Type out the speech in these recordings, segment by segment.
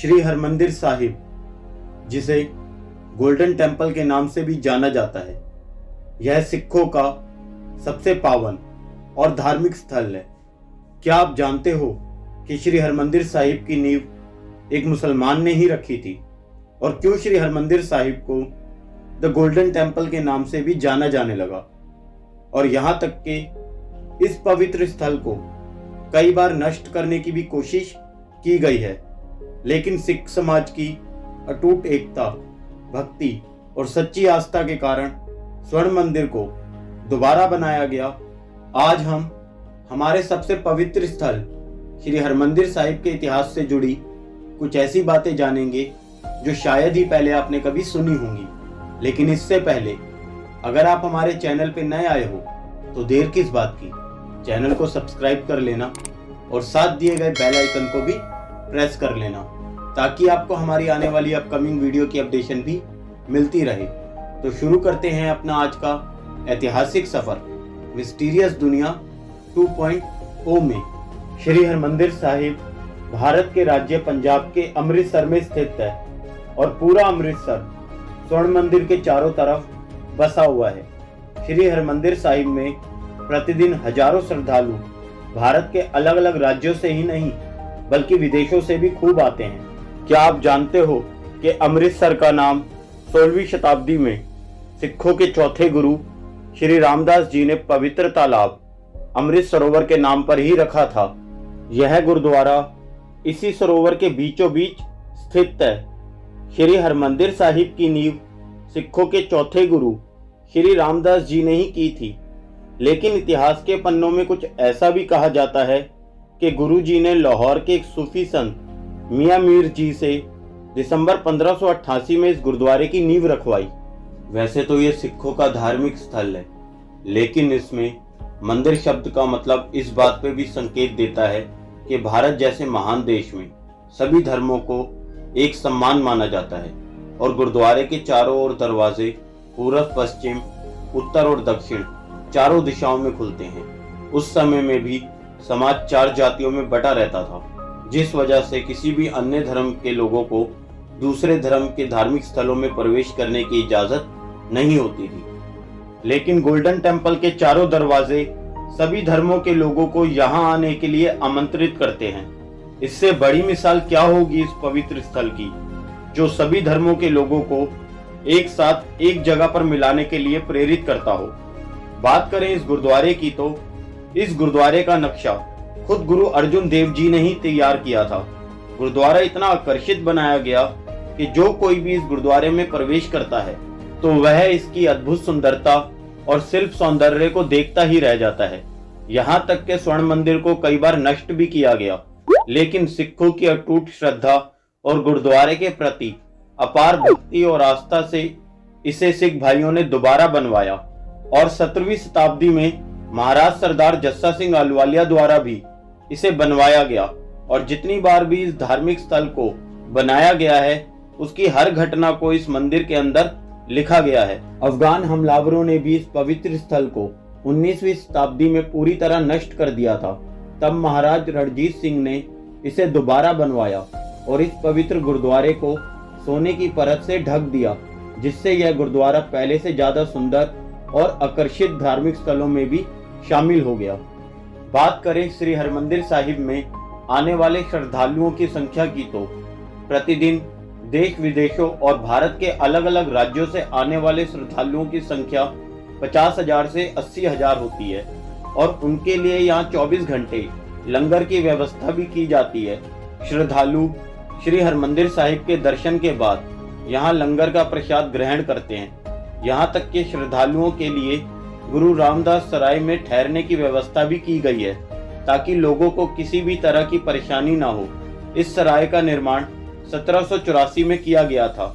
श्री हरमंदिर साहिब, जिसे golden temple के नाम से भी जाना जाता है, यह सिखों का सबसे पावन और धार्मिक स्थल है। क्या आप जानते हो कि श्री हरमंदिर साहिब की नींव एक मुसलमान ने ही रखी थी? और क्यों श्री हरमंदिर साहिब को द गोल्डन टेम्पल के नाम से भी जाना जाने लगा? और यहाँ तक कि इस पवित्र स्थल को कई बार नष्ट करने की भी कोशिश की गई है, लेकिन सिख समाज की अटूट एकता, भक्ति और सच्ची आस्था के कारण स्वर्ण मंदिर को दोबारा बनाया गया। आज हम हमारे सबसे पवित्र स्थल श्री हरमंदिर साहिब के इतिहास से जुड़ी कुछ ऐसी बातें जानेंगे जो शायद ही पहले आपने कभी सुनी होंगी। लेकिन इससे पहले अगर आप हमारे चैनल पर नए आए हो तो देर किस बात की, चैनल को सब्सक्राइब कर लेना और साथ दिए गए बेल आइकन को भी प्रेस कर लेना, ताकि आपको हमारी आने वाली अपकमिंग वीडियो की अपडेशन भी मिलती रहे। तो शुरू करते हैं अपना आज का ऐतिहासिक सफर मिस्टीरियस दुनिया 2.0 में। श्री हरमंदिर साहिब भारत के राज्य पंजाब के अमृतसर में स्थित है और पूरा अमृतसर स्वर्ण मंदिर के चारों तरफ बसा हुआ है। श्री हरमंदिर साहिब में प्रतिदिन हजारों श्रद्धालु भारत के अलग अलग राज्यों से ही नहीं बल्कि विदेशों से भी खूब आते हैं। क्या आप जानते हो कि अमृतसर का नाम 16वीं शताब्दी में सिखों के चौथे गुरु श्री रामदास जी ने पवित्र तालाब अमृत सरोवर के नाम पर ही रखा था। यह गुरुद्वारा इसी सरोवर के बीचों बीच स्थित है। श्री हरमंदिर साहिब की नींव सिखों के चौथे गुरु श्री रामदास जी ने ही की थी, लेकिन इतिहास के पन्नों में कुछ ऐसा भी कहा जाता है कि गुरु जी ने लाहौर के एक सूफी संत मियां मीर जी से दिसंबर 1588 में इस गुरुद्वारे की नींव रखवाई। वैसे तो ये सिखों का धार्मिक स्थल है, लेकिन इसमें मंदिर शब्द का मतलब इस बात पे भी संकेत देता है कि भारत जैसे महान देश में सभी धर्मों को एक सम्मान माना जाता है और गुरुद्वारे के चारों ओर दरवाजे पूर्व, पश्चिम, उत्तर और दक्षिण चारों दिशाओं में खुलते हैं। उस समय में भी समाज 4 जातियों में बटा रहता था, जिस वजह से किसी भी अन्य धर्म के लोगों को दूसरे धर्म के धार्मिक स्थलों में प्रवेश करने की इजाजत नहीं होती थी। लेकिन गोल्डन टेम्पल के चारों दरवाजे सभी धर्मों के लोगों को यहाँ आने के लिए आमंत्रित करते हैं। इससे बड़ी मिसाल क्या होगी इस पवित्र स्थल की, जो सभी धर्मों के लोगों को एक साथ एक जगह पर मिलाने के लिए प्रेरित करता हो। बात करें इस गुरुद्वारे की तो इस गुरुद्वारे का नक्शा खुद गुरु अर्जुन देव जी ने ही तैयार किया था। गुरुद्वारा इतना आकर्षित बनाया गया कि जो कोई भी इस गुरुद्वारे में प्रवेश करता है तो वह इसकी अद्भुत सुंदरता और शिल्प सौंदर्य को देखता ही रह जाता है। यहाँ तक के स्वर्ण मंदिर को कई बार नष्ट भी किया गया, लेकिन सिखों की अटूट श्रद्धा और गुरुद्वारे के प्रति अपार भक्ति और आस्था से इसे सिख भाइयों ने दोबारा बनवाया। और 17वीं शताब्दी में महाराज सरदार जस्सा सिंह अहलूवालिया द्वारा भी इसे बनवाया गया। और जितनी बार भी इस धार्मिक स्थल को बनाया गया है, उसकी हर घटना को इस मंदिर के अंदर लिखा गया है। अफगान हमलावरों ने भी इस पवित्र स्थल को 19वीं शताब्दी में पूरी तरह नष्ट कर दिया था। तब महाराज रणजीत सिंह ने इसे दोबारा बनवाया और इस पवित्र गुरुद्वारे को सोने की परत से ढक दिया, जिससे यह गुरुद्वारा पहले से ज्यादा सुंदर और आकर्षित धार्मिक स्थलों में भी शामिल हो गया। बात करें श्री हरमंदिर साहिब में आने वाले श्रद्धालुओं की संख्या की तो प्रतिदिन देश विदेशों और भारत के अलग अलग राज्यों से आने वाले श्रद्धालुओं की संख्या 50,000 से 80,000 होती है और उनके लिए यहाँ 24 घंटे लंगर की व्यवस्था भी की जाती है। श्रद्धालु श्री हरमंदिर साहिब के दर्शन के बाद यहाँ लंगर का प्रसाद ग्रहण करते हैं। यहाँ तक कि श्रद्धालुओं के लिए गुरु रामदास सराय में ठहरने की व्यवस्था भी की गई है, ताकि लोगों को किसी भी तरह की परेशानी ना हो। इस सराय का निर्माण 1784 में किया गया था।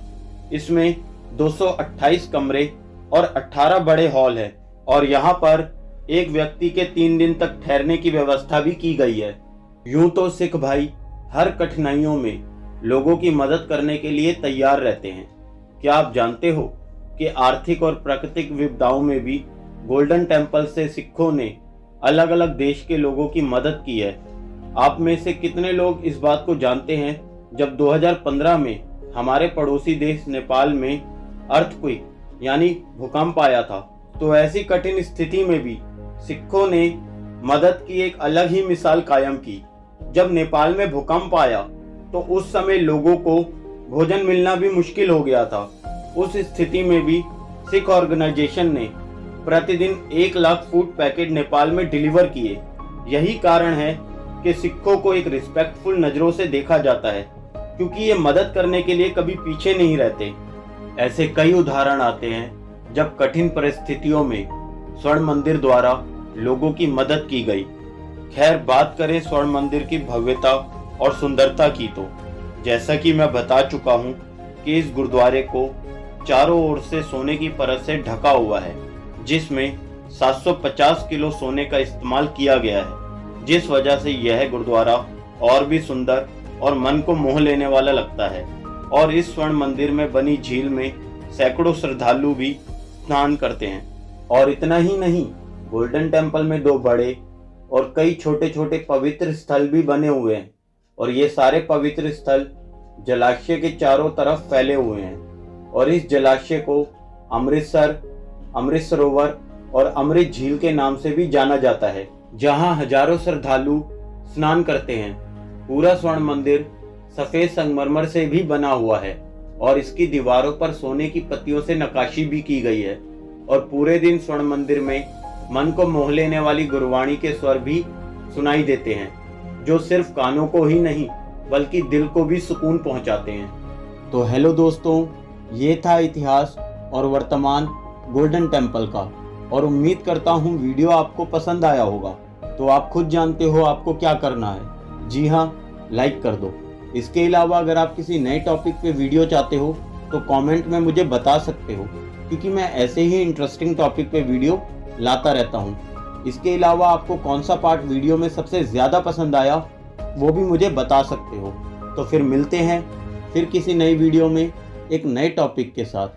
इसमें 228 कमरे और 18 बड़े हॉल हैं और यहाँ पर एक व्यक्ति के 3 दिन तक ठहरने की व्यवस्था भी की गई है। यूं तो सिख भाई हर कठिनाइयों में लोगों की मदद करने के लिए तैयार रहते हैं। क्या आप जानते हो कि आर्थिक और प्राकृतिक विपदाओं में भी गोल्डन टेम्पल से सिखों ने अलग अलग देश के लोगों की मदद की है? आप में से कितने लोग इस बात को जानते हैं जब 2015 में हमारे पड़ोसी देश नेपाल में अर्थक्वेक यानी भूकंप आया था, तो ऐसी कठिन स्थिति में भी सिखों ने मदद की एक अलग ही मिसाल कायम की। जब नेपाल में भूकंप आया तो उस समय लोगों को भोजन मिलना भी मुश्किल हो गया था। उस स्थिति में भी सिख ऑर्गेनाइजेशन ने प्रतिदिन 1 लाख फूड पैकेट नेपाल में डिलीवर किए। यही कारण है कि सिखों को एक रिस्पेक्टफुल नज़रों से देखा जाता है, क्योंकि ये मदद करने के लिए कभी पीछे नहीं रहते। ऐसे कई उदाहरण आते हैं जब कठिन परिस्थितियों में स्वर्ण मंदिर द्वारा लोगों की मदद की गई। खैर, बात करें स्वर्ण मंदिर की भव्यता और सुंदरता की, तो जैसा कि मैं बता चुका हूँ कि इस गुरुद्वारे को चारों ओर से सोने की परत से ढका हुआ है, जिसमें 750 किलो सोने का इस्तेमाल किया गया है, जिस वजह से यह गुरुद्वारा और भी सुंदर और मन को मोह लेने वाला लगता है। और इस स्वर्ण मंदिर में बनी झील में सैकड़ों श्रद्धालु भी स्नान करते हैं। और इतना ही नहीं, गोल्डन टेम्पल में 2 बड़े और कई छोटे छोटे पवित्र स्थल भी बने हुए हैं, और ये सारे पवित्र स्थल जलाशय के चारों तरफ फैले हुए हैं। और इस जलाशय को अमृतसर, अमृत सरोवर और अमृत झील के नाम से भी जाना जाता है, जहां हजारों श्रद्धालु स्नान करते हैं। पूरा स्वर्ण मंदिर सफेद संगमरमर से भी बना हुआ है और इसकी दीवारों पर सोने की पत्तियों से नक्काशी भी की गई है। और पूरे दिन स्वर्ण मंदिर में मन को मोह लेने वाली गुरुवाणी के स्वर भी सुनाई देते हैं, जो सिर्फ कानों को ही नहीं बल्कि दिल को भी सुकून पहुंचाते हैं। तो हेलो दोस्तों, ये था इतिहास और वर्तमान गोल्डन टेम्पल का, और उम्मीद करता हूँ वीडियो आपको पसंद आया होगा। तो आप खुद जानते हो आपको क्या करना है। जी हाँ, लाइक कर दो। इसके अलावा अगर आप किसी नए टॉपिक पे वीडियो चाहते हो तो कमेंट में मुझे बता सकते हो, क्योंकि मैं ऐसे ही इंटरेस्टिंग टॉपिक पे वीडियो लाता रहता हूँ। इसके अलावा आपको कौन सा पार्ट वीडियो में सबसे ज़्यादा पसंद आया वो भी मुझे बता सकते हो। तो फिर मिलते हैं फिर किसी नई वीडियो में एक नए टॉपिक के साथ।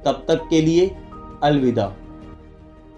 तब तक के लिए अलविदा।